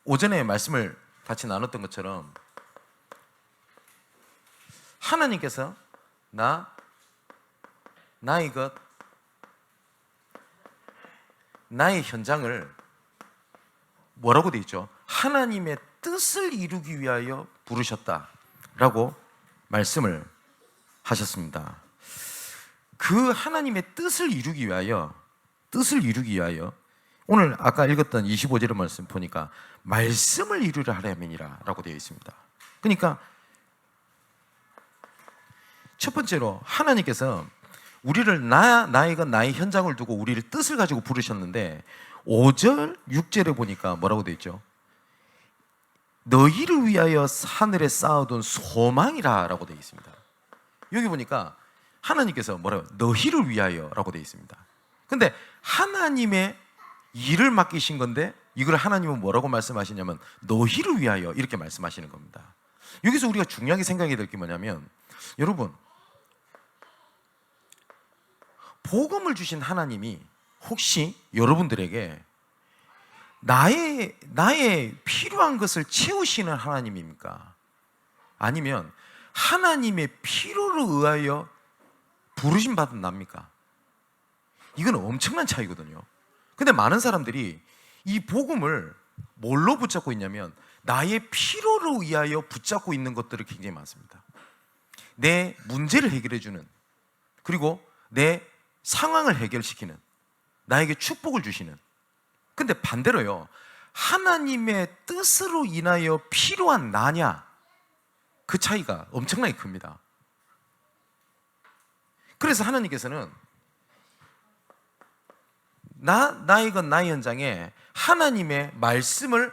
오전에 말씀을 같이 나눴던 것처럼 하나님께서 나의 것, 나의 현장을 뭐라고 되어 있죠? 하나님의 뜻을 이루기 위하여 부르셨다라고 말씀을 하셨습니다. 그 하나님의 뜻을 이루기 위하여 오늘 아까 읽었던 25절의 말씀 보니까 말씀을 이루려 하려면이라 라고 되어 있습니다. 그러니까 첫 번째로 하나님께서 우리를 나의 것, 나의 현장을 두고 우리를 뜻을 가지고 부르셨는데 5절, 6절에 보니까 뭐라고 되어 있죠? 너희를 위하여 하늘에 쌓아둔 소망이라 라고 되어 있습니다. 여기 보니까 하나님께서 뭐라고 너희를 위하여 라고 되어 있습니다. 근데 하나님의 일을 맡기신 건데 이걸 하나님은 뭐라고 말씀하시냐면 너희를 위하여 이렇게 말씀하시는 겁니다. 여기서 우리가 중요하게 생각해야 될 게 뭐냐면 여러분, 복음을 주신 하나님이 혹시 여러분들에게 나의 필요한 것을 채우시는 하나님입니까? 아니면 하나님의 필요를 의하여 부르심 받은 납니까? 이건 엄청난 차이거든요. 근데 많은 사람들이 이 복음을 뭘로 붙잡고 있냐면 나의 필요를 위하여 붙잡고 있는 것들이 굉장히 많습니다. 내 문제를 해결해주는, 그리고 내 상황을 해결시키는, 나에게 축복을 주시는. 근데 반대로요, 하나님의 뜻으로 인하여 필요한 나냐, 그 차이가 엄청나게 큽니다. 그래서 하나님께서는 나의 것, 나의 현장에 하나님의 말씀을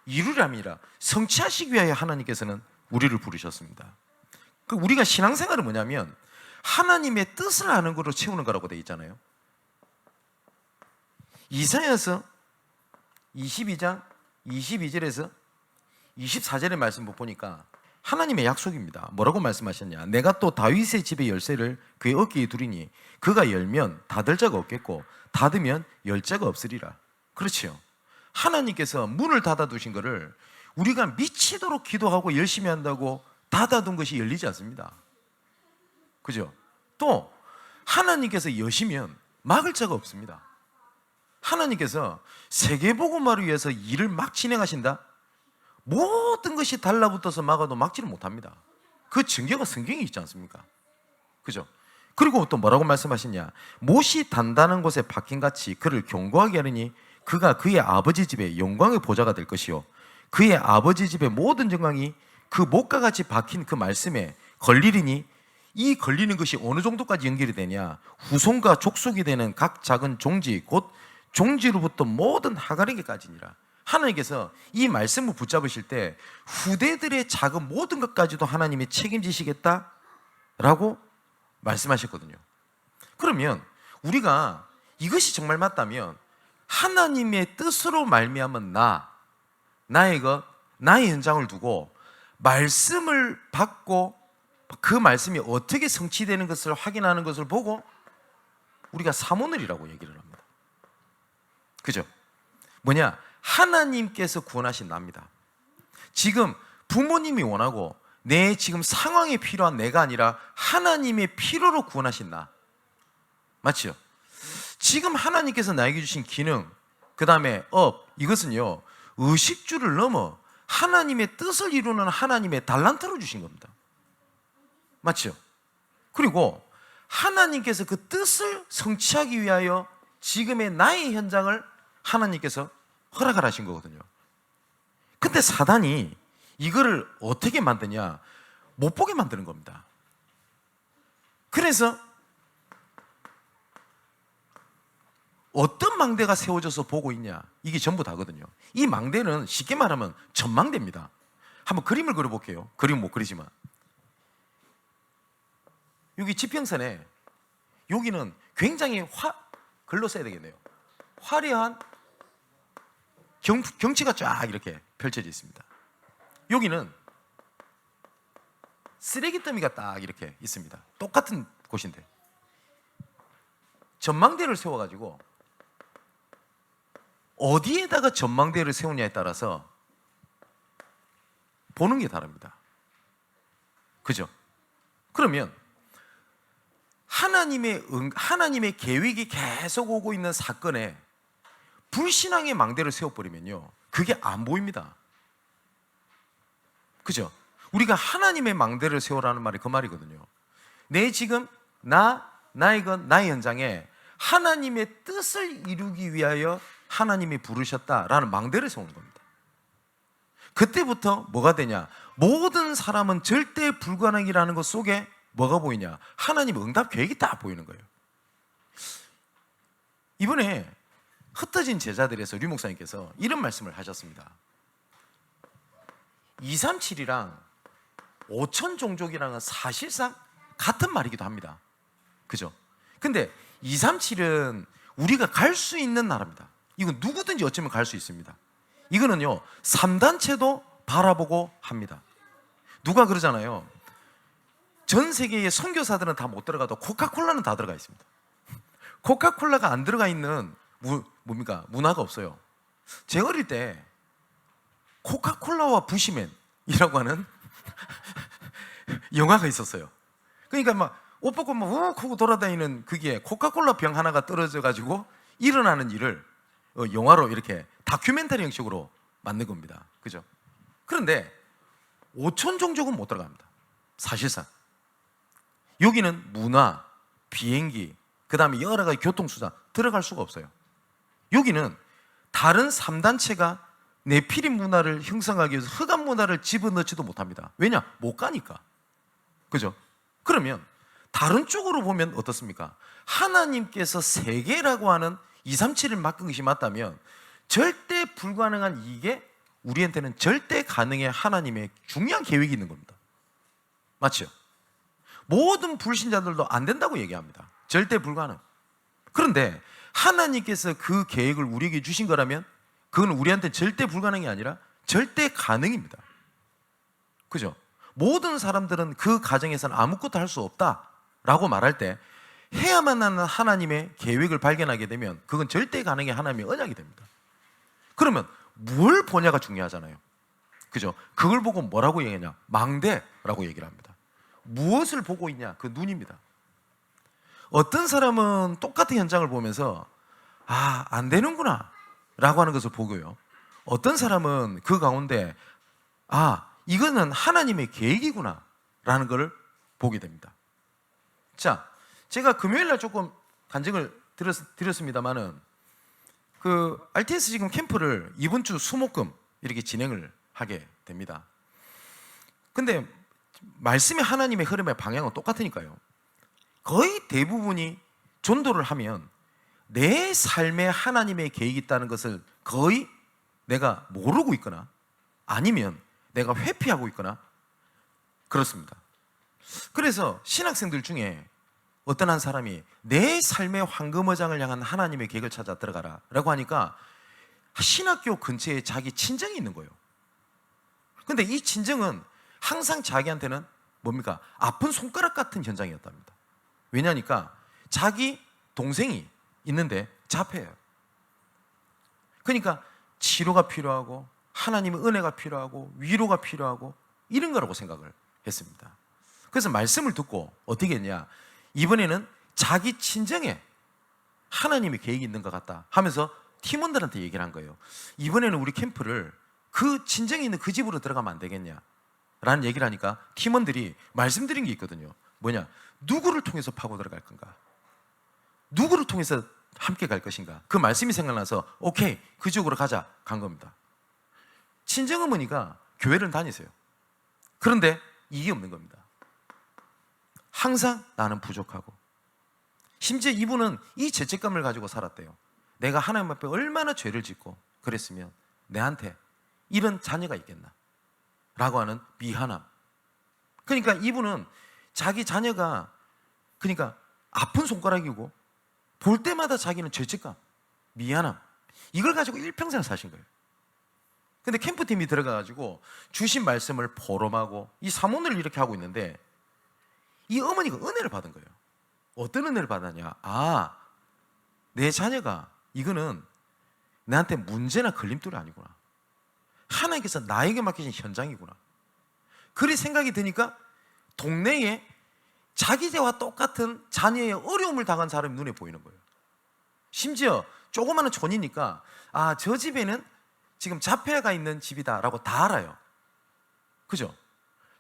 이루려 함이라, 성취하시기 위하여 하나님께서는 우리를 부르셨습니다. 우리가 신앙생활은 뭐냐면 하나님의 뜻을 아는 것으로 채우는 거라고 되어 있잖아요. 이사야서 22장 22절에서 24절의 말씀 보니까 하나님의 약속입니다. 뭐라고 말씀하셨냐? 내가 또 다윗의 집의 열쇠를 그의 어깨에 두리니 그가 열면 닫을 자가 없겠고 닫으면 열 자가 없으리라. 그렇죠. 하나님께서 문을 닫아두신 것을 우리가 미치도록 기도하고 열심히 한다고 닫아둔 것이 열리지 않습니다. 그죠? 또 하나님께서 여시면 막을 자가 없습니다. 하나님께서 세계복음화를 위해서 일을 막 진행하신다? 모든 것이 달라붙어서 막아도 막지를 못합니다. 그 증거가 성경에 있지 않습니까? 그죠? 그리고 또 뭐라고 말씀하시냐? 못이 단단한 곳에 박힌 같이 그를 견고하게 하느니 그가 그의 아버지 집에 영광의 보좌가 될 것이요 그의 아버지 집의 모든 영광이 그 못과 같이 박힌 그 말씀에 걸리리니 이 걸리는 것이 어느 정도까지 연결이 되냐? 후손과 족속이 되는 각 작은 종지 곧 종지로부터 모든 하가리게까지니라. 하나님께서 이 말씀을 붙잡으실 때 후대들의 작은 모든 것까지도 하나님이 책임지시겠다라고 말씀하셨거든요. 그러면 우리가 이것이 정말 맞다면 하나님의 뜻으로 말미암은 나의 것, 나의 현장을 두고 말씀을 받고 그 말씀이 어떻게 성취되는 것을 확인하는 것을 보고 우리가 사모늘이라고 얘기를 합니다. 그죠? 뭐냐? 하나님께서 구원하신 나입니다. 지금 부모님이 원하고 내 지금 상황에 필요한 내가 아니라 하나님의 필요로 구원하신 나. 맞죠? 지금 하나님께서 나에게 주신 기능, 그 다음에 이것은요 의식주를 넘어 하나님의 뜻을 이루는 하나님의 달란트로 주신 겁니다. 맞죠? 그리고 하나님께서 그 뜻을 성취하기 위하여 지금의 나의 현장을 하나님께서 허락을 하신 거거든요. 근데 사단이 이거를 어떻게 만드냐? 못 보게 만드는 겁니다. 그래서 어떤 망대가 세워져서 보고 있냐? 이게 전부 다거든요. 이 망대는 쉽게 말하면 전망대입니다. 한번 그림을 그려볼게요. 그림 못 그리지만 여기 지평선에 여기는 굉장히 글로 써야 되겠네요. 화려한 경치가 쫙 이렇게 펼쳐져 있습니다. 여기는 쓰레기 더미가 딱 이렇게 있습니다. 똑같은 곳인데 전망대를 세워가지고 어디에다가 전망대를 세우냐에 따라서 보는 게 다릅니다. 그죠? 그러면 하나님의 계획이 계속 오고 있는 사건에 불신앙의 망대를 세워버리면요, 그게 안 보입니다. 그죠? 우리가 하나님의 망대를 세우라는 말이 그 말이거든요. 내 지금 나의 현장에 하나님의 뜻을 이루기 위하여 하나님이 부르셨다라는 망대를 세우는 겁니다. 그때부터 뭐가 되냐? 모든 사람은 절대 불가능이라는 것 속에 뭐가 보이냐? 하나님의 응답 계획이 딱 보이는 거예요. 이번에 흩어진 제자들에서 류 목사님께서 이런 말씀을 하셨습니다. 237이랑 5천 종족이랑은 사실상 같은 말이기도 합니다. 그죠? 근데 237은 우리가 갈 수 있는 나라입니다. 이건 누구든지 어쩌면 갈 수 있습니다. 이거는요, 3단체도 바라보고 합니다. 누가 그러잖아요. 전 세계의 선교사들은 다 못 들어가도 코카콜라는 다 들어가 있습니다. 코카콜라가 안 들어가 있는 문화가 없어요. 제가 어릴 때 코카콜라와 부시맨이라고 하는 영화가 있었어요. 그러니까 막 옷 벗고 막 우욱 하고 돌아다니는 그게 코카콜라 병 하나가 떨어져 가지고 일어나는 일을 영화로 이렇게 다큐멘터리 형식으로 만든 겁니다. 그죠? 그런데 5천 종족은 못 들어갑니다. 사실상 여기는 문화, 비행기, 그 다음에 여러 가지 교통수단 들어갈 수가 없어요. 여기는 다른 3단체가 네피림 문화를 형성하기 위해서 흑암 문화를 집어넣지도 못합니다. 왜냐? 못 가니까. 그죠? 그러면 다른 쪽으로 보면 어떻습니까? 하나님께서 세계라고 하는 237을 맡은 것이 맞다면 절대 불가능한 이게 우리한테는 절대 가능의 하나님의 중요한 계획이 있는 겁니다. 맞죠? 모든 불신자들도 안 된다고 얘기합니다. 절대 불가능. 그런데 하나님께서 그 계획을 우리에게 주신 거라면 그건 우리한테 절대 불가능이 아니라 절대 가능입니다. 그죠? 모든 사람들은 그 가정에서는 아무것도 할 수 없다라고 말할 때 해야만 하는 하나님의 계획을 발견하게 되면 그건 절대 가능의 하나님의 언약이 됩니다. 그러면 뭘 보냐가 중요하잖아요. 그죠? 그걸 보고 뭐라고 얘기하냐? 망대라고 얘기를 합니다. 무엇을 보고 있냐? 그 눈입니다. 어떤 사람은 똑같은 현장을 보면서 안 되는구나 라고 하는 것을 보고요. 어떤 사람은 그 가운데 이거는 하나님의 계획이구나 라는 것을 보게 됩니다. 자, 제가 금요일날 조금 간증을 드렸습니다만은 그 RTS 지금 캠프를 이번 주 수목금 이렇게 진행을 하게 됩니다. 근데 말씀의 하나님의 흐름의 방향은 똑같으니까요. 거의 대부분이 전도를 하면 내 삶에 하나님의 계획이 있다는 것을 거의 내가 모르고 있거나 아니면 내가 회피하고 있거나 그렇습니다. 그래서 신학생들 중에 어떤 한 사람이 내 삶의 황금어장을 향한 하나님의 계획을 찾아 들어가라 라고 하니까 신학교 근처에 자기 친정이 있는 거예요. 근데 이 친정은 항상 자기한테는 뭡니까? 아픈 손가락 같은 현장이었답니다. 왜냐니까 자기 동생이 있는데 자폐예요. 그러니까 치료가 필요하고 하나님의 은혜가 필요하고 위로가 필요하고 이런 거라고 생각을 했습니다. 그래서 말씀을 듣고 어떻게 했냐? 이번에는 자기 친정에 하나님의 계획이 있는 것 같다 하면서 팀원들한테 얘기를 한 거예요. 이번에는 우리 캠프를 그 친정에 있는 그 집으로 들어가면 안 되겠냐 라는 얘기를 하니까 팀원들이 말씀드린 게 있거든요. 뭐냐? 누구를 통해서 파고 들어갈 건가? 누구를 통해서 함께 갈 것인가? 그 말씀이 생각나서 오케이, 그쪽으로 가자 간 겁니다. 친정어머니가 교회를 다니세요. 그런데 이게 없는 겁니다. 항상 나는 부족하고, 심지어 이분은 이 죄책감을 가지고 살았대요. 내가 하나님 앞에 얼마나 죄를 짓고 그랬으면 내한테 이런 자녀가 있겠나 라고 하는 미안함. 그러니까 이분은 자기 자녀가 그러니까 아픈 손가락이고 볼 때마다 자기는 죄책감, 미안함, 이걸 가지고 일평생 사신 거예요. 근데 캠프팀이 들어가가지고 주신 말씀을 포럼하고 이 사모를 이렇게 하고 있는데 이 어머니가 은혜를 받은 거예요. 어떤 은혜를 받았냐? 내 자녀가 이거는 나한테 문제나 걸림돌이 아니구나. 하나님께서 나에게 맡기신 현장이구나. 그리 생각이 드니까 동네에 자기 제와 똑같은 자녀의 어려움을 당한 사람이 눈에 보이는 거예요. 심지어 조그마한 촌이니까 아, 저 집에는 지금 자폐가 있는 집이다라고 다 알아요. 그죠?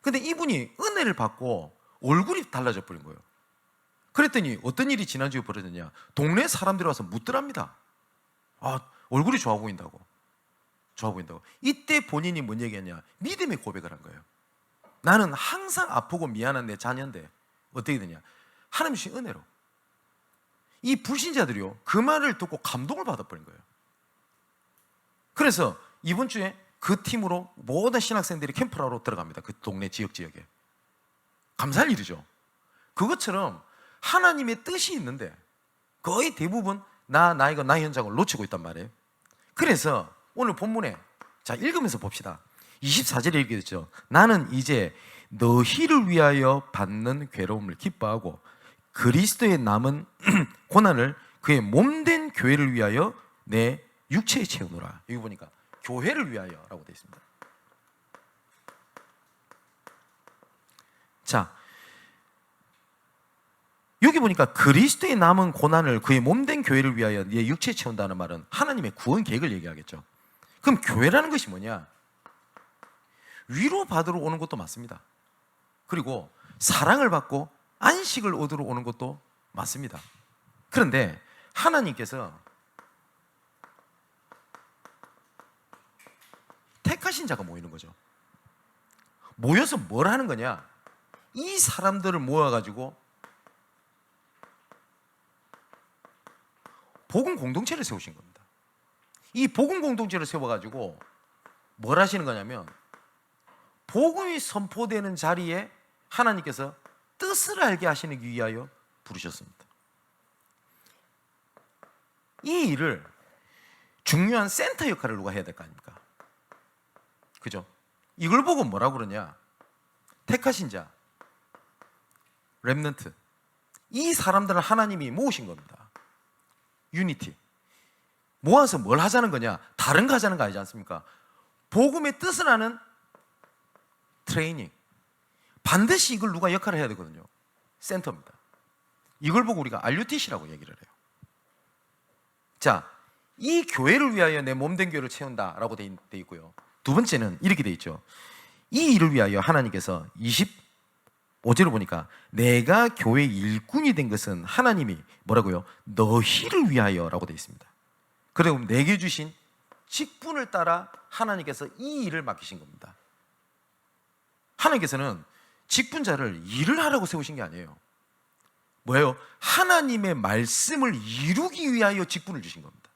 근데 이분이 은혜를 받고 얼굴이 달라져 버린 거예요. 그랬더니 어떤 일이 지난주에 벌어졌냐? 동네 사람들이 와서 묻더랍니다. 아, 얼굴이 좋아 보인다고. 좋아 보인다고. 이때 본인이 뭔 얘기했냐? 믿음의 고백을 한 거예요. 나는 항상 아프고 미안한 내 자녀인데 어떻게 되냐? 하나님 주신 은혜로. 이 불신자들이요, 그 말을 듣고 감동을 받아버린 거예요. 그래서 이번 주에 그 팀으로 모든 신학생들이 캠프를 하러 들어갑니다. 그 동네 지역에. 감사할 일이죠. 그것처럼 하나님의 뜻이 있는데 거의 대부분 나의 현장을 놓치고 있단 말이에요. 그래서 오늘 본문에 자, 읽으면서 봅시다. 24절에 이렇게 됐죠. 나는 이제 너희를 위하여 받는 괴로움을 기뻐하고 그리스도의 남은 고난을 그의 몸된 교회를 위하여 내 육체에 채우노라. 여기 보니까 교회를 위하여라고 되어 있습니다. 자, 여기 보니까 그리스도의 남은 고난을 그의 몸된 교회를 위하여 내 육체에 채운다는 말은 하나님의 구원 계획을 얘기하겠죠. 그럼 교회라는 것이 뭐냐? 위로받으러 오는 것도 맞습니다. 그리고 사랑을 받고 안식을 얻으러 오는 것도 맞습니다. 그런데 하나님께서 택하신 자가 모이는 거죠. 모여서 뭘 하는 거냐? 이 사람들을 모아가지고 복음 공동체를 세우신 겁니다. 이 복음 공동체를 세워가지고 뭘 하시는 거냐면 복음이 선포되는 자리에 하나님께서 뜻을 알게 하시기 위하여 부르셨습니다. 이 일을 중요한 센터 역할을 누가 해야 될 거 아닙니까? 그죠? 이걸 보고 뭐라고 그러냐? 택하신 자, 렘넌트, 이 사람들은 하나님이 모으신 겁니다. 유니티. 모아서 뭘 하자는 거냐? 다른 거 하자는 거 아니지 않습니까? 복음의 뜻을 아는 트레이닝. 반드시 이걸 누가 역할을 해야 되거든요. 센터입니다. 이걸 보고 우리가 RUTC라고 얘기를 해요. 자, 이 교회를 위하여 내 몸된 교회를 채운다라고 돼 있고요. 두 번째는 이렇게 돼 있죠. 이 일을 위하여 하나님께서 25절을 보니까 내가 교회 일꾼이 된 것은 하나님이 뭐라고요? 너희를 위하여라고 돼 있습니다. 그리고 내게 주신 직분을 따라 하나님께서 이 일을 맡기신 겁니다. 하나님께서는 직분자를 일을 하라고 세우신 게 아니에요. 뭐예요? 하나님의 말씀을 이루기 위하여 직분을 주신 겁니다.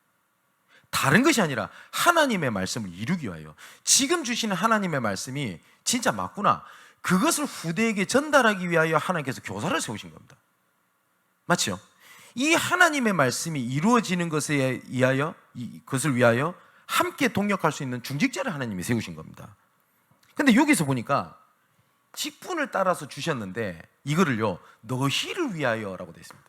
다른 것이 아니라 하나님의 말씀을 이루기 위하여. 지금 주시는 하나님의 말씀이 진짜 맞구나, 그것을 후대에게 전달하기 위하여 하나님께서 교사를 세우신 겁니다. 맞죠? 이 하나님의 말씀이 이루어지는 것에 의하여, 그것을 위하여 함께 동역할 수 있는 중직자를 하나님이 세우신 겁니다. 근데 여기서 보니까 직분을 따라서 주셨는데 이거를요, 너희를 위하여라고 되어 있습니다.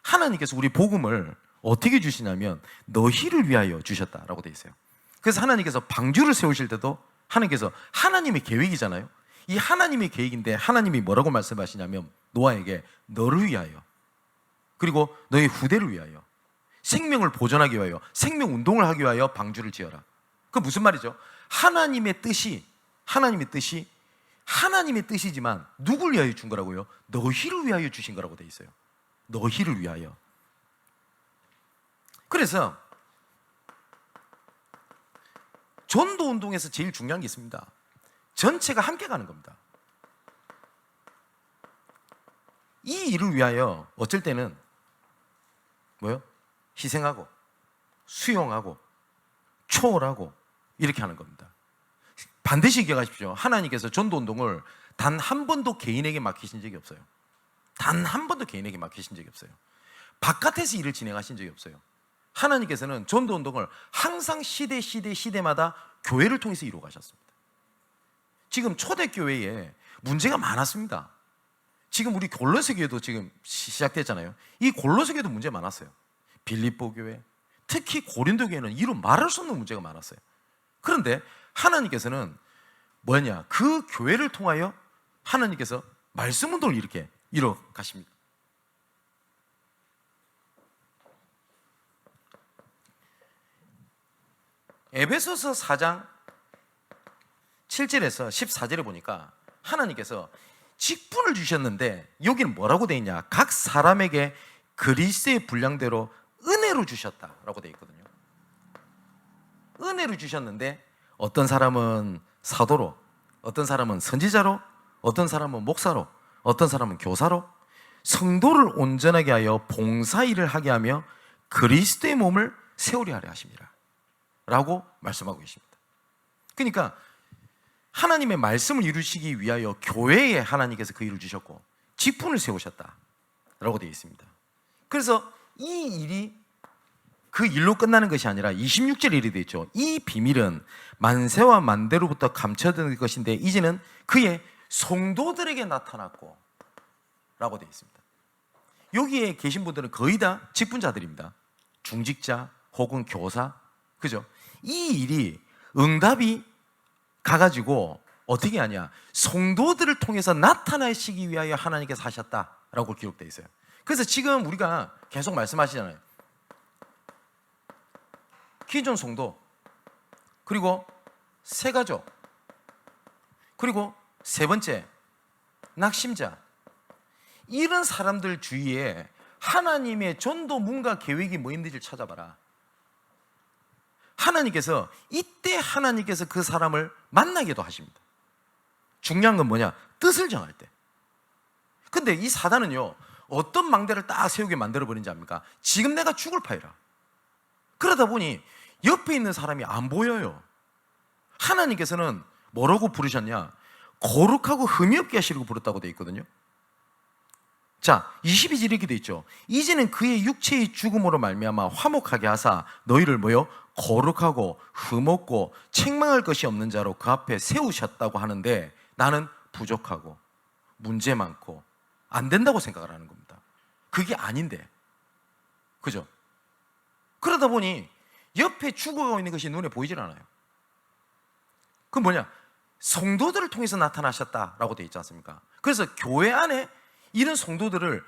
하나님께서 우리 복음을 어떻게 주시냐면 너희를 위하여 주셨다라고 되어 있어요. 그래서 하나님께서 방주를 세우실 때도 하나님께서, 하나님의 계획이잖아요. 이 하나님의 계획인데 하나님이 뭐라고 말씀하시냐면 노아에게 너를 위하여, 그리고 너의 후대를 위하여, 생명을 보존하기 위하여, 생명 운동을 하기 위하여 방주를 지어라. 그 무슨 말이죠? 하나님의 뜻이 하나님의 뜻이지만 누굴 위하여 준 거라고요? 너희를 위하여 주신 거라고 돼 있어요. 너희를 위하여. 그래서 전도 운동에서 제일 중요한 게 있습니다. 전체가 함께 가는 겁니다. 이 일을 위하여 어쩔 때는 뭐요? 희생하고 수용하고 초월하고 이렇게 하는 겁니다. 반드시 기억하십시오. 하나님께서 전도운동을 단 한 번도 개인에게 맡기신 적이 없어요. 단 한 번도 개인에게 맡기신 적이 없어요. 바깥에서 일을 진행하신 적이 없어요. 하나님께서는 전도운동을 항상 시대마다 교회를 통해서 이루어 가셨습니다. 지금 초대교회에 문제가 많았습니다. 지금 우리 골로새 교회도 지금 시작됐잖아요. 이 골로새 교회도 문제 많았어요. 빌립보 교회, 특히 고린도 교회는 이루 말할 수 없는 문제가 많았어요. 그런데 하나님께서는 뭐냐? 그 교회를 통하여 하나님께서 말씀 운동을 이렇게 이뤄가십니다. 에베소서 4장 7절에서 14절에 보니까 하나님께서 직분을 주셨는데 여기는 뭐라고 되어 있냐? 각 사람에게 그리스도의 분량대로 은혜로 주셨다라고 되어 있거든요. 은혜로 주셨는데 어떤 사람은 사도로, 어떤 사람은 선지자로, 어떤 사람은 목사로, 어떤 사람은 교사로 성도를 온전하게 하여 봉사일을 하게 하며 그리스도의 몸을 세우려 하려 하십니다 라고 말씀하고 계십니다. 그러니까 하나님의 말씀을 이루시기 위하여 교회에 하나님께서 그 일을 주셨고 직분을 세우셨다라고 되어 있습니다. 그래서 이 일이 그 일로 끝나는 것이 아니라 26절 일이 되어 있죠. 이 비밀은 만세와 만대로부터 감춰진 것인데 이제는 그의 성도들에게 나타났고 라고 되어 있습니다. 여기에 계신 분들은 거의 다 직분자들입니다. 중직자 혹은 교사, 그죠? 이 일이 응답이 가가지고 어떻게 하냐? 성도들을 통해서 나타나시기 위하여 하나님께서 하셨다라고 기록되어 있어요. 그래서 지금 우리가 계속 말씀하시잖아요. 기존 성도, 그리고 새가족, 그리고 세 번째 낙심자, 이런 사람들 주위에 하나님의 전도 문과 계획이 뭐 있는지를 찾아봐라. 하나님께서 이때 하나님께서 그 사람을 만나게도 하십니다. 중요한 건 뭐냐? 뜻을 정할 때. 근데 이 사단은요, 어떤 망대를 딱 세우게 만들어버린지 압니까? 지금 내가 죽을 파이라. 그러다 보니 옆에 있는 사람이 안 보여요. 하나님께서는 뭐라고 부르셨냐? 거룩하고 흠이 없게 하시려고 부르다고 되어 있거든요. 자, 22절 이렇게 되어 있죠. 이제는 그의 육체의 죽음으로 말미암아 화목하게 하사 너희를 뭐요? 거룩하고 흠없고 책망할 것이 없는 자로 그 앞에 세우셨다고 하는데 나는 부족하고 문제 많고 안 된다고 생각을 하는 겁니다. 그게 아닌데, 그죠? 그러다 보니 옆에 죽어가고 있는 것이 눈에 보이질 않아요. 그건 뭐냐? 성도들을 통해서 나타나셨다라고 되어 있지 않습니까? 그래서 교회 안에 이런 성도들을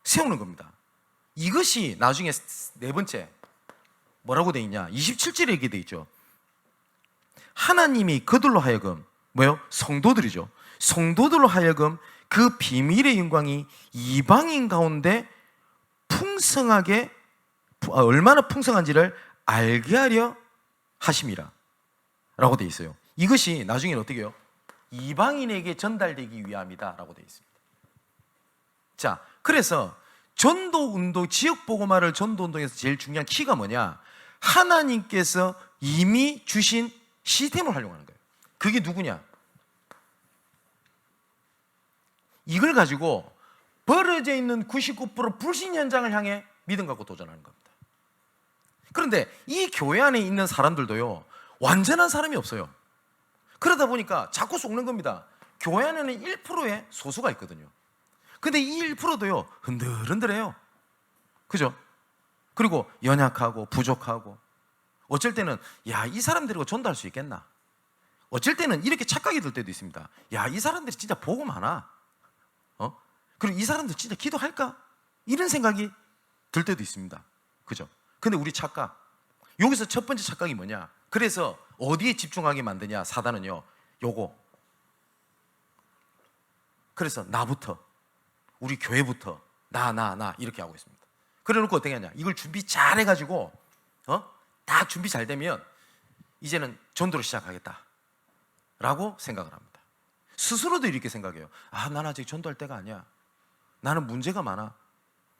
세우는 겁니다. 이것이 나중에 네 번째 뭐라고 되어 있냐? 27절에 얘기 되어 있죠. 하나님이 그들로 하여금 뭐요? 성도들이죠. 성도들로 하여금 그 비밀의 영광이 이방인 가운데 풍성하게, 얼마나 풍성한지를 알게 하려 하심이라 라고 되어 있어요. 이것이 나중에 어떻게 해요? 이방인에게 전달되기 위함이다 라고 되어 있습니다. 자, 그래서 전도운동, 지역복음화를 전도운동에서 제일 중요한 키가 뭐냐? 하나님께서 이미 주신 시스템을 활용하는 거예요. 그게 누구냐? 이걸 가지고 벌어져 있는 99% 불신 현장을 향해 믿음 갖고 도전하는 겁니다. 그런데 이 교회 안에 있는 사람들도요, 완전한 사람이 없어요. 그러다 보니까 자꾸 속는 겁니다. 교회 안에는 1%의 소수가 있거든요. 근데 이 1%도요 흔들흔들해요. 그죠? 그리고 연약하고 부족하고, 어쩔 때는 야, 이 사람들이고 전도할 수 있겠나? 어쩔 때는 이렇게 착각이 들 때도 있습니다. 야, 이 사람들이 진짜 복음 하나? 그리고 이 사람들 진짜 기도할까? 이런 생각이 들 때도 있습니다. 그죠? 근데 우리 착각, 여기서 첫 번째 착각이 뭐냐? 그래서 어디에 집중하게 만드냐? 사단은요, 요거. 그래서 나부터, 우리 교회부터 나 이렇게 하고 있습니다. 그래 놓고 어떻게 하냐? 이걸 준비 잘 해가지고 다 준비 잘 되면 이제는 전도를 시작하겠다 라고 생각을 합니다. 스스로도 이렇게 생각해요. 아, 난 아직 전도할 때가 아니야. 나는 문제가 많아.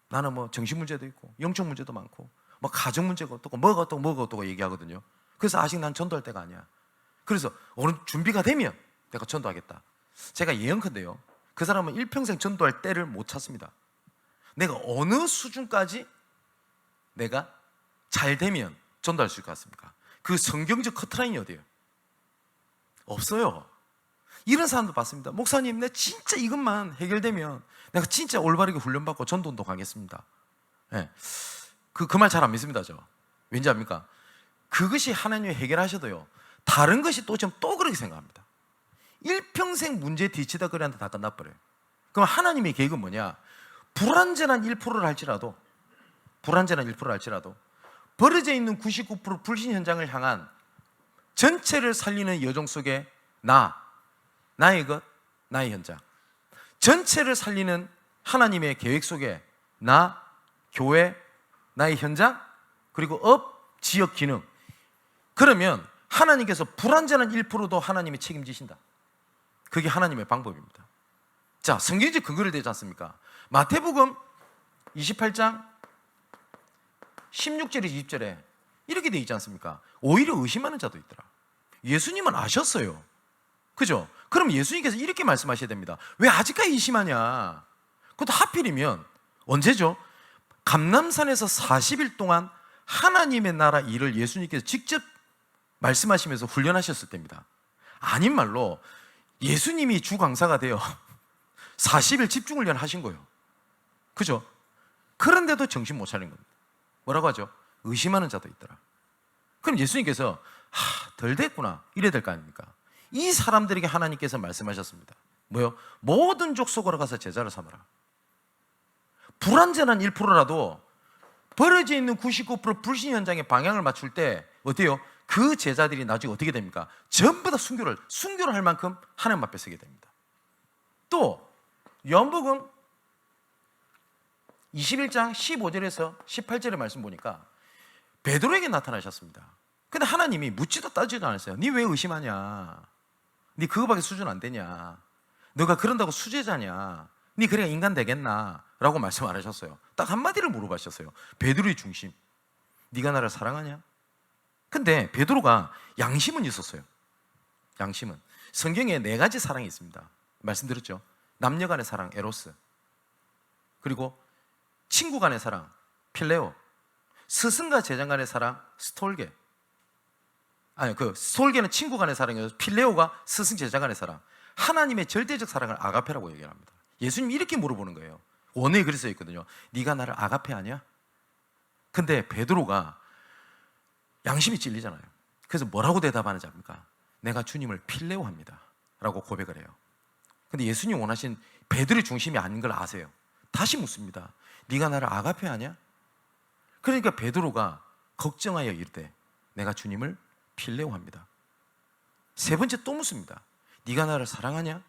나는 뭐 정신 문제도 있고 영적 문제도 많고 뭐 가정 문제가 어떻고 뭐가 어떻고 얘기하거든요. 그래서 아직 난 전도할 때가 아니야. 그래서 어느 준비가 되면 내가 전도하겠다. 제가 예언컨대요, 그 사람은 일평생 전도할 때를 못 찾습니다. 내가 어느 수준까지 내가 잘 되면 전도할 수 있을 것 같습니까? 그 성경적 커트라인이 어디예요? 없어요. 이런 사람도 봤습니다. 목사님, 내 진짜 이것만 해결되면 내가 진짜 올바르게 훈련받고 전도운동 가겠습니다. 네. 그 말 잘 안 믿습니다, 저. 왠지 압니까? 그것이 하나님이 해결하셔도요, 다른 것이 또 그렇게 생각합니다. 일평생 문제 뒤치다 그래한테 다 끝나버려요. 그럼 하나님의 계획은 뭐냐? 불완전한 1%를 할지라도 벌어져 있는 99% 불신 현장을 향한 전체를 살리는 여정 속에 나의 것, 나의 현장, 전체를 살리는 하나님의 계획 속에 교회, 나의 현장, 그리고 업, 지역 기능. 그러면 하나님께서 불완전한 1%도 하나님이 책임지신다. 그게 하나님의 방법입니다. 자, 성경적 근거를 대지 않습니까? 마태복음 28장 16절에 20절에 이렇게 되어 있지 않습니까? 오히려 의심하는 자도 있더라. 예수님은 아셨어요. 그죠? 그럼 예수님께서 이렇게 말씀하셔야 됩니다. 왜 아직까지 의심하냐? 그것도 하필이면 언제죠? 감람산에서 40일 동안 하나님의 나라 일을 예수님께서 직접 말씀하시면서 훈련하셨을 때입니다. 아닌 말로 예수님이 주 강사가 되어 40일 집중훈련 하신 거예요. 그죠? 그런데도 정신 못 차린 겁니다. 뭐라고 하죠? 의심하는 자도 있더라. 그럼 예수님께서 덜 됐구나 이래야 될 거 아닙니까? 이 사람들에게 하나님께서 말씀하셨습니다. 뭐요? 모든 족속으로 가서 제자를 삼아라. 불완전한 1%라도 벌어져 있는 99% 불신 현장의 방향을 맞출 때 어때요? 그 제자들이 나중에 어떻게 됩니까? 전부 다 순교를 할 만큼 하나님 앞에 서게 됩니다. 또 요한복음 21장 15절에서 18절의 말씀 보니까 베드로에게 나타나셨습니다. 근데 하나님이 묻지도 따지도 않았어요. 네 왜 의심하냐? 네 그거밖에 수준 안 되냐? 너가 그런다고 수제자냐? 네 그래야 인간 되겠나? 라고 말씀 안 하셨어요. 딱 한마디를 물어보셨어요. 베드로의 중심, 네가 나를 사랑하냐? 근데 베드로가 양심은 있었어요. 양심은. 성경에 4가지 사랑이 있습니다. 말씀드렸죠? 남녀 간의 사랑, 에로스, 그리고 친구 간의 사랑, 필레오, 스승과 제자 간의 사랑, 스톨게. 스톨게는 친구 간의 사랑이어서 필레오가 스승 제자 간의 사랑. 하나님의 절대적 사랑을 아가페라고 얘기합니다. 예수님이 이렇게 물어보는 거예요. 원어에 그렇게 써 있거든요. 네가 나를 아가페하냐? 근데 베드로가 양심이 찔리잖아요. 그래서 뭐라고 대답하는지 압니까? 내가 주님을 필레오합니다 라고 고백을 해요. 근데 예수님 원하신 베드로의 중심이 아닌 걸 아세요. 다시 묻습니다. 네가 나를 아가페하냐? 그러니까 베드로가 걱정하여 이르되 내가 주님을 필레오합니다. 3번째 또 묻습니다. 네가 나를 사랑하냐?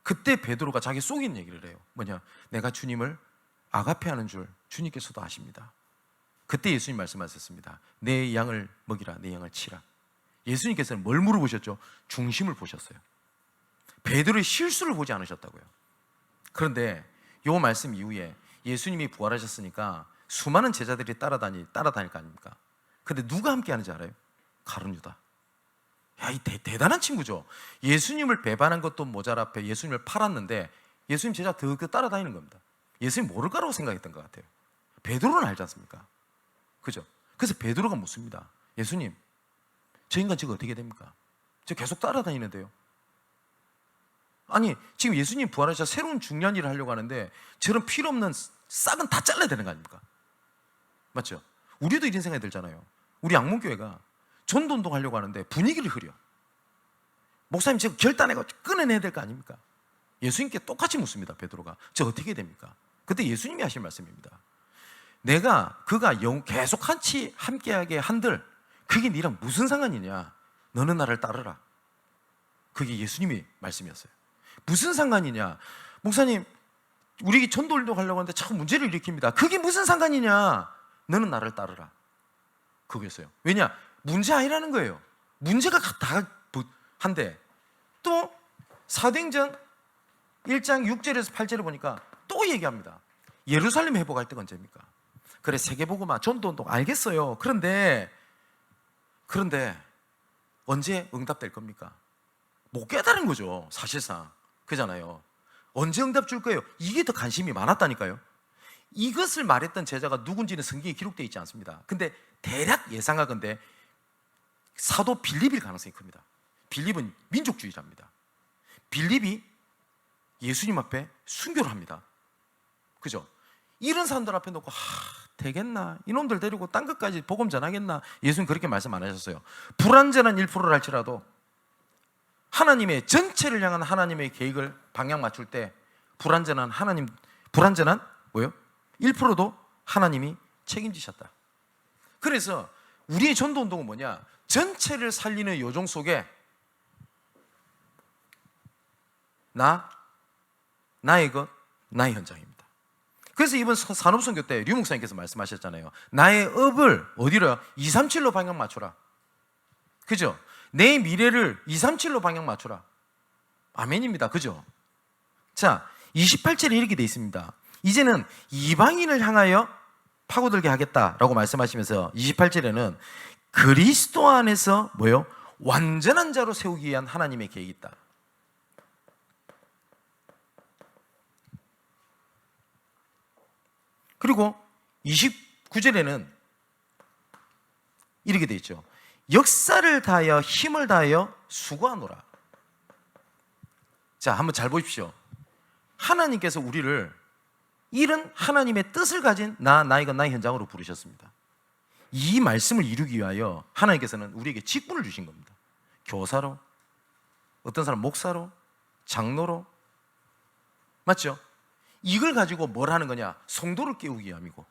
그때 베드로가 자기 속인 얘기를 해요. 뭐냐? 내가 주님을 아가페하는 줄 주님께서도 아십니다. 그때 예수님 말씀하셨습니다. 내 양을 먹이라, 내 양을 치라. 예수님께서는 뭘 물어보셨죠? 중심을 보셨어요. 베드로의 실수를 보지 않으셨다고요. 그런데 이 말씀 이후에 예수님이 부활하셨으니까 수많은 제자들이 따라다닐 거 아닙니까? 근데 누가 함께 하는지 알아요? 가룟 유다. 야, 이 대단한 친구죠. 예수님을 배반한 것도 모자라 예수님을 팔았는데 예수님 제자 더 따라다니는 겁니다. 예수님 모를 거라고 생각했던 것 같아요. 베드로는 알지 않습니까? 그죠? 그래서 베드로가 묻습니다. 예수님, 저 인간 지금 어떻게 됩니까? 저 계속 따라다니는데요. 아니, 지금 예수님 부활하셔서 새로운 중요한 일을 하려고 하는데 저런 필요 없는 싹은 다 잘라야 되는 거 아닙니까? 맞죠? 우리도 이런 생각이 들잖아요. 우리 양문교회가 전도운동 하려고 하는데 분위기를 흐려. 목사님 지금 결단해서 끊어내야 될 거 아닙니까? 예수님께 똑같이 묻습니다. 베드로가. 저 어떻게 됩니까? 그때 예수님이 하신 말씀입니다. 그가 계속 같이 함께하게 한들 그게 니랑 무슨 상관이냐? 너는 나를 따르라. 그게 예수님의 말씀이었어요. 무슨 상관이냐? 목사님, 우리 전도운동 하려고 하는데 자꾸 문제를 일으킵니다. 그게 무슨 상관이냐? 너는 나를 따르라. 그거였어요. 왜냐? 문제 아니라는 거예요. 문제가 다 한데 또 사도행전 1장 6절에서 8절을 보니까 또 얘기합니다. 예루살렘 회복할 때가 언제입니까? 그래, 세계복음화 전도운동 알겠어요. 그런데 언제 응답될 겁니까? 못 깨달은 거죠. 사실상. 그잖아요. 언제 응답 줄 거예요? 이게 더 관심이 많았다니까요. 이것을 말했던 제자가 누군지는 성경에 기록되어 있지 않습니다. 근데 대략 예상하건대 사도 빌립일 가능성이 큽니다. 빌립은 민족주의자입니다. 빌립이 예수님 앞에 순교를 합니다. 그죠? 이런 사람들 앞에 놓고 되겠나? 이놈들 데리고 딴 것까지 복음 전하겠나? 예수님 그렇게 말씀 안 하셨어요. 불완전한 1%를 할지라도 하나님의 전체를 향한 하나님의 계획을 방향 맞출 때 불완전한 1%도 하나님이 책임지셨다. 그래서 우리의 전도 운동은 뭐냐? 전체를 살리는 요정 속에 나의 것, 나의 현장입니다. 그래서 이번 산업선교 때 류 목사님께서 말씀하셨잖아요. 나의 업을 어디로요? 237로 방향 맞춰라. 그죠? 내 미래를 237로 방향 맞춰라. 아멘입니다. 그죠? 자, 28절에 이렇게 되어 있습니다. 이제는 이방인을 향하여 파고들게 하겠다라고 말씀하시면서 28절에는 그리스도 안에서 뭐요? 완전한 자로 세우기 위한 하나님의 계획이 있다. 그리고 29절에는 이렇게 되어 있죠. 역사를 다하여 힘을 다하여 수고하노라. 자, 한번 잘 보십시오. 하나님께서 우리를 이런 하나님의 뜻을 가진 나의 것, 나의 현장으로 부르셨습니다. 이 말씀을 이루기 위하여 하나님께서는 우리에게 직분을 주신 겁니다. 교사로, 어떤 사람 목사로, 장로로. 맞죠? 이걸 가지고 뭘 하는 거냐? 성도를 깨우기 위함이고,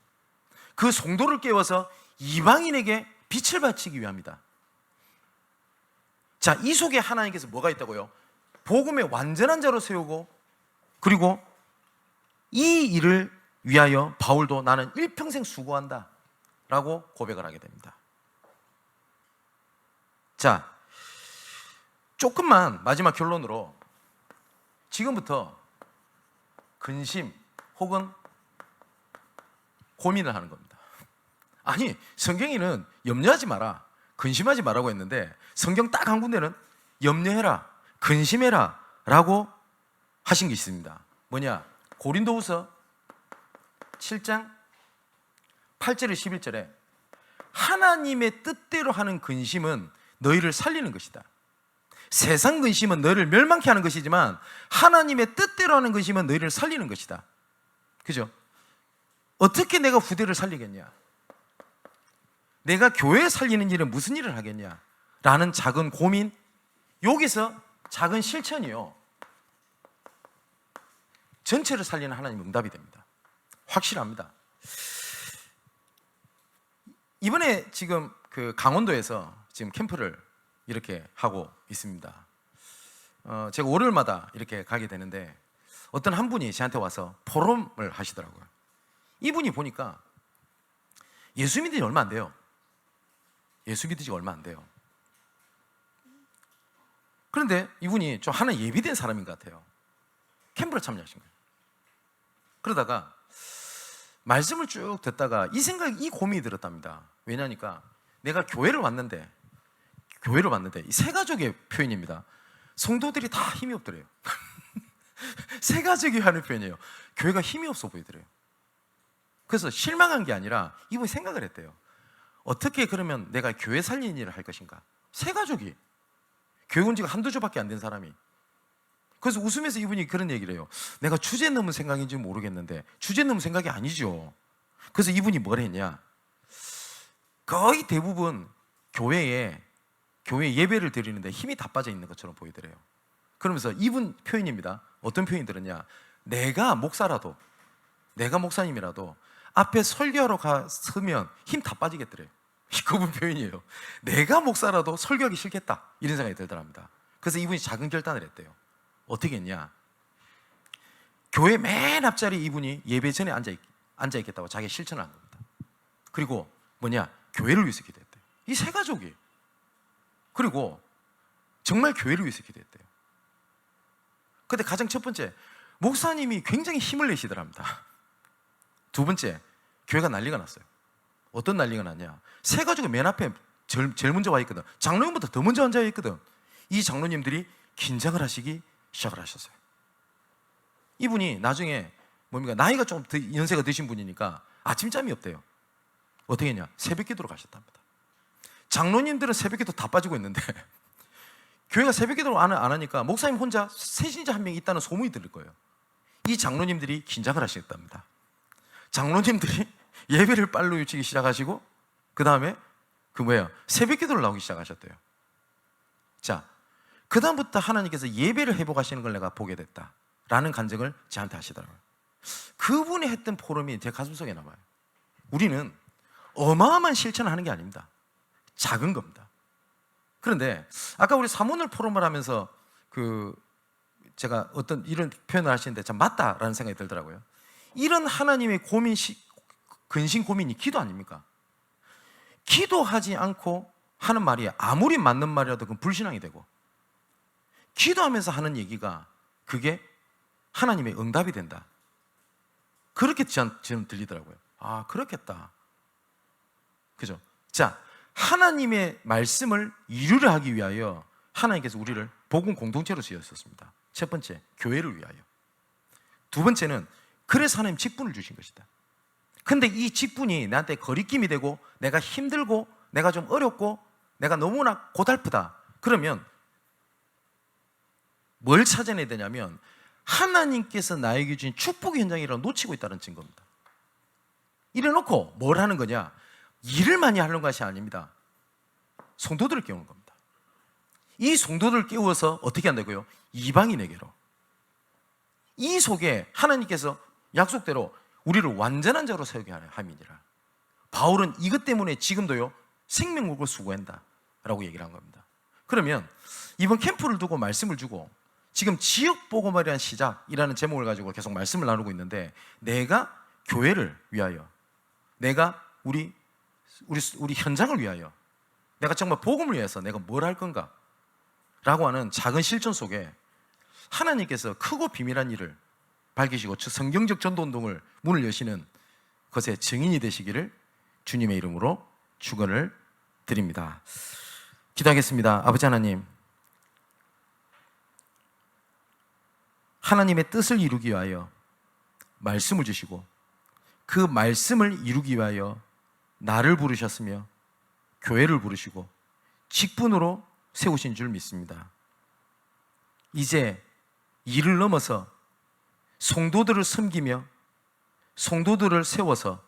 그 성도를 깨워서 이방인에게 빛을 바치기 위함이다. 자, 이 속에 하나님께서 뭐가 있다고요? 복음의 완전한 자로 세우고, 그리고 이 일을 위하여 바울도 나는 일평생 수고한다 라고 고백을 하게 됩니다. 자, 조금만 마지막 결론으로 지금부터 근심 혹은 고민을 하는 겁니다. 아니, 성경에는 염려하지 마라, 근심하지 마라고 했는데 성경 딱 한 군데는 염려해라, 근심해라 라고 하신 게 있습니다. 뭐냐? 고린도후서 7장 8절에 11절에 하나님의 뜻대로 하는 근심은 너희를 살리는 것이다. 세상 근심은 너희를 멸망케 하는 것이지만 하나님의 뜻대로 하는 근심은 너희를 살리는 것이다. 그죠? 어떻게 내가 후대를 살리겠냐? 내가 교회 살리는 일은 무슨 일을 하겠냐? 라는 작은 고민, 여기서 작은 실천이요, 전체를 살리는 하나님의 응답이 됩니다. 확실합니다. 이번에 지금 그 강원도에서 지금 캠프를 이렇게 하고 있습니다. 제가 월요일마다 이렇게 가게 되는데 어떤 한 분이 저한테 와서 포럼을 하시더라고요. 이분이 보니까 예수 믿은 지 얼마 안 돼요. 예수 믿은 지 얼마 안 돼요. 그런데 이분이 좀 하나 예비된 사람인 것 같아요. 캠프를 참여하신 거예요. 그러다가 말씀을 쭉 듣다가 이 고민이 들었답니다. 왜냐니까 내가 교회를 왔는데 이 세 가족의 표현입니다. 성도들이 다 힘이 없더래요. 세 가족이 하는 표현이에요. 교회가 힘이 없어 보이더래요. 그래서 실망한 게 아니라 이분이 생각을 했대요. 어떻게 그러면 내가 교회 살리는 일을 할 것인가? 세 가족이, 교회 온 지가 한두 주밖에 안 된 사람이. 그래서 웃으면서 이분이 그런 얘기를 해요. 내가 주제 넘은 생각인지 모르겠는데 주제 넘은 생각이 아니죠. 그래서 이분이 뭘 했냐? 거의 대부분 교회 예배를 드리는데 힘이 다 빠져 있는 것처럼 보이더래요. 그러면서 이분 표현입니다. 어떤 표현이 들었냐? 내가 목사님이라도 앞에 설교하러 서면 힘 다 빠지겠더래요. 그분 표현이에요. 내가 목사라도 설교하기 싫겠다, 이런 생각이 들더랍니다. 그래서 이분이 작은 결단을 했대요. 어떻게 했냐? 교회 맨 앞자리 이분이 예배 전에 앉아있겠다고 자기가 실천을 한 겁니다. 그리고 뭐냐? 교회를 위해서 기도했대요. 이 세 가족이. 그리고 정말 교회를 위해서 기도했대요. 근데 가장 첫 번째, 목사님이 굉장히 힘을 내시더랍니다. 두 번째, 교회가 난리가 났어요. 어떤 난리가 났냐? 세 가족이 맨 앞에 제일 먼저 와 있거든. 장로님보다 더 먼저 앉아 있거든. 이 장로님들이 긴장을 하시기 시작을 하셨어요. 이분이 나중에 나이가 좀 연세가 드신 분이니까 아침잠이 없대요. 어떻게 했냐? 새벽 기도로 가셨답니다. 장로님들은 새벽 기도 다 빠지고 있는데 교회가 새벽기도를 안 하니까 목사님 혼자 세신자 한 명이 있다는 소문이 들릴 거예요. 이 장로님들이 긴장을 하시겠답니다. 장로님들이 예배를 빨로 유치기 시작하시고 그 다음에 새벽기도를 나오기 시작하셨대요. 자, 그 다음부터 하나님께서 예배를 회복하시는 걸 내가 보게 됐다라는 간증을 저한테 하시더라고요. 그분이 했던 포럼이 제 가슴속에 남아요. 우리는 어마어마한 실천을 하는 게 아닙니다. 작은 겁니다. 그런데 아까 우리 사모늘 포럼을 하면서 제가 어떤 이런 표현을 하시는데 참 맞다라는 생각이 들더라고요. 이런 하나님의 근심 고민이 기도 아닙니까? 기도하지 않고 하는 말이 아무리 맞는 말이라도 그건 불신앙이 되고, 기도하면서 하는 얘기가 그게 하나님의 응답이 된다. 그렇게 저는 들리더라고요. 아, 그렇겠다. 그죠? 자, 하나님의 말씀을 이루려 하기 위하여 하나님께서 우리를 복음 공동체로 지으셨습니다. 첫 번째, 교회를 위하여. 두 번째는 그래서 하나님 직분을 주신 것이다. 근데 이 직분이 나한테 거리낌이 되고 내가 힘들고 내가 좀 어렵고 내가 너무나 고달프다. 그러면 뭘 찾아내야 되냐면 하나님께서 나에게 주신 축복의 현장이라고 놓치고 있다는 증거입니다. 이래놓고 뭘 하는 거냐? 일을 많이 하는 것이 아닙니다. 성도들을 깨우는 겁니다. 이 성도들을 깨워서 어떻게 한다고요? 이방인에게로. 이 속에 하나님께서 약속대로 우리를 완전한 자로 세우게 함이니라. 바울은 이것 때문에 지금도요 생명목을 수고한다 라고 얘기를 한 겁니다. 그러면 이번 캠프를 두고 말씀을 주고 지금 지역복음화에 시작이라는 제목을 가지고 계속 말씀을 나누고 있는데, 내가 교회를 위하여, 내가 우리 현장을 위하여, 내가 정말 복음을 위해서 내가 뭘 할 건가 라고 하는 작은 실천 속에 하나님께서 크고 비밀한 일을 밝히시고 성경적 전도운동을 문을 여시는 것의 증인이 되시기를 주님의 이름으로 축원을 드립니다. 기도하겠습니다. 아버지 하나님, 하나님의 뜻을 이루기 위하여 말씀을 주시고 그 말씀을 이루기 위하여 나를 부르셨으며 교회를 부르시고 직분으로 세우신 줄 믿습니다. 이제 이를 넘어서 성도들을 섬기며 성도들을 세워서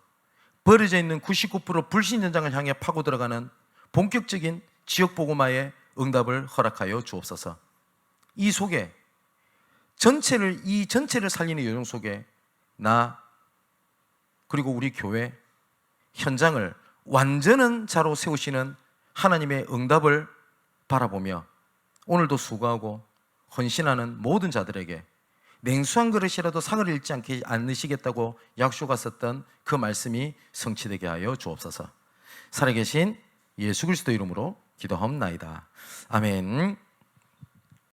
버려져 있는 99% 불신 현장을 향해 파고 들어가는 본격적인 지역복음화의 응답을 허락하여 주옵소서. 이 속에 이 전체를 살리는 여정 속에 나 그리고 우리 교회 현장을 완전한 자로 세우시는 하나님의 응답을 바라보며 오늘도 수고하고 헌신하는 모든 자들에게 냉수한 그릇이라도 상을 잃지 않으시겠다고 약속하셨던 그 말씀이 성취되게 하여 주옵소서. 살아계신 예수 그리스도 이름으로 기도하옵나이다. 아멘.